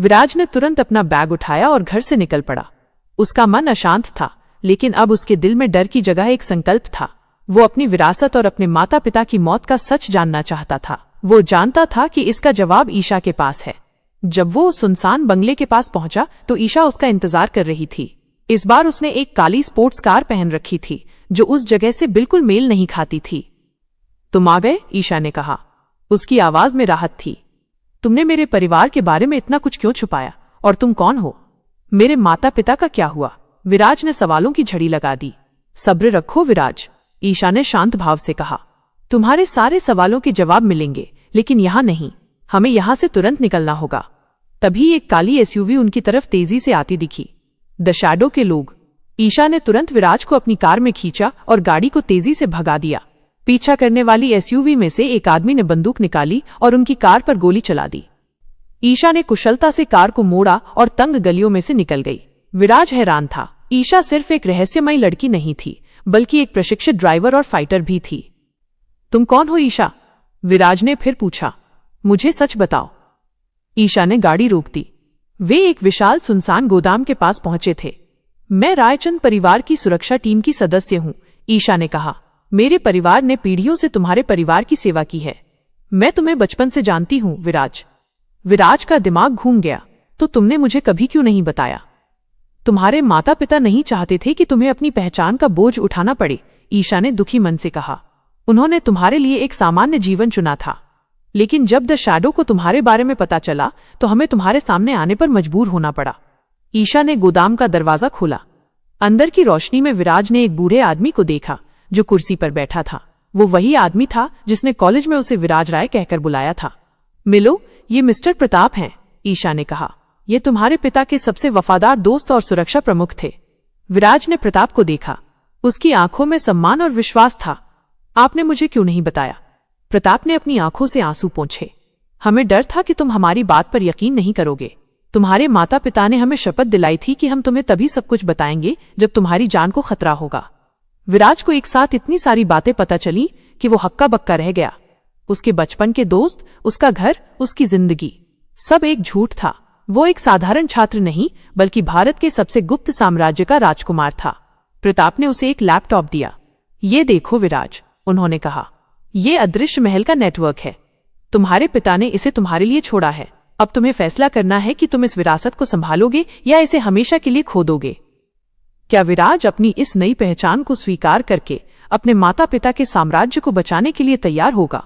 विराज ने तुरंत अपना बैग उठाया और घर से निकल पड़ा। उसका मन अशांत था, लेकिन अब उसके दिल में डर की जगह एक संकल्प था। वो अपनी विरासत और अपने माता पिता की मौत का सच जानना चाहता था। वो जानता था कि इसका जवाब ईशा के पास है। जब वो उस सुनसान बंगले के पास पहुंचा तो ईशा उसका इंतजार कर रही थी। इस बार उसने एक काली स्पोर्ट्स कार पहन रखी थी जो उस जगह से बिल्कुल मेल नहीं खाती थी। तुम आ गए? ईशा ने कहा। उसकी आवाज में राहत थी। तुमने मेरे परिवार के बारे में इतना कुछ क्यों छुपाया? और तुम कौन हो? मेरे माता पिता का क्या हुआ? विराज ने सवालों की झड़ी लगा दी। सब्र रखो विराज, ईशा ने शांत भाव से कहा। तुम्हारे सारे सवालों के जवाब मिलेंगे, लेकिन यहां नहीं। हमें यहां से तुरंत निकलना होगा। तभी एक काली एसयूवी उनकी तरफ तेजी से आती दिखी। द शैडो के लोग। ईशा ने तुरंत विराज को अपनी कार में खींचा और गाड़ी को तेजी से भगा दिया। पीछा करने वाली एसयूवी में से एक आदमी ने बंदूक निकाली और उनकी कार पर गोली चला दी। ईशा ने कुशलता से कार को मोड़ा और तंग गलियों में से निकल गई। विराज हैरान था। ईशा सिर्फ एक रहस्यमयी लड़की नहीं थी, बल्कि एक प्रशिक्षित ड्राइवर और फाइटर भी थी। तुम कौन हो ईशा? विराज ने फिर पूछा। मुझे सच बताओ। ईशा ने गाड़ी रोक दी। वे एक विशाल सुनसान गोदाम के पास पहुंचे थे। मैं रायचंद परिवार की सुरक्षा टीम की सदस्य हूं, ईशा ने कहा। मेरे परिवार ने पीढ़ियों से तुम्हारे परिवार की सेवा की है। मैं तुम्हें बचपन से जानती हूं विराज। विराज का दिमाग घूम गया। तो तुमने मुझे कभी क्यों नहीं बताया? तुम्हारे माता पिता नहीं चाहते थे कि तुम्हें अपनी पहचान का बोझ उठाना पड़े, ईशा ने दुखी मन से कहा। उन्होंने तुम्हारे लिए एक सामान्य जीवन चुना था, लेकिन जब द शैडो को तुम्हारे बारे में पता चला तो हमें तुम्हारे सामने आने पर मजबूर होना पड़ा। ईशा ने गोदाम का दरवाजा खोला। अंदर की रोशनी में विराज ने एक बूढ़े आदमी को देखा जो कुर्सी पर बैठा था। वो वही आदमी था जिसने कॉलेज में उसे विराज राय कहकर बुलाया था। मिलो, ये मिस्टर प्रताप हैं, ईशा ने कहा। ये तुम्हारे पिता के सबसे वफादार दोस्त और सुरक्षा प्रमुख थे। विराज ने प्रताप को देखा। उसकी आंखों में सम्मान और विश्वास था। आपने मुझे क्यों नहीं बताया? प्रताप ने अपनी आंखों से आंसू पोंछे। हमें डर था कि तुम हमारी बात पर यकीन नहीं करोगे। तुम्हारे माता पिता ने हमें शपथ दिलाई थी कि हम तुम्हें तभी सब कुछ बताएंगे जब तुम्हारी जान को खतरा होगा। विराज को एक साथ इतनी सारी बातें पता चली कि वो हक्का बक्का रह गया। उसके बचपन के दोस्त, उसका घर, उसकी जिंदगी, सब एक झूठ था। वो एक साधारण छात्र नहीं, बल्कि भारत के सबसे गुप्त साम्राज्य का राजकुमार था। प्रताप ने उसे एक लैपटॉप दिया। ये देखो विराज, उन्होंने कहा। ये अदृश्य महल का नेटवर्क है। तुम्हारे पिता ने इसे तुम्हारे लिए छोड़ा है। अब तुम्हें फैसला करना है कि तुम इस विरासत को संभालोगे या इसे हमेशा के लिए खो दोगे। क्या विराज अपनी इस नई पहचान को स्वीकार करके अपने माता पिता के साम्राज्य को बचाने के लिए तैयार होगा?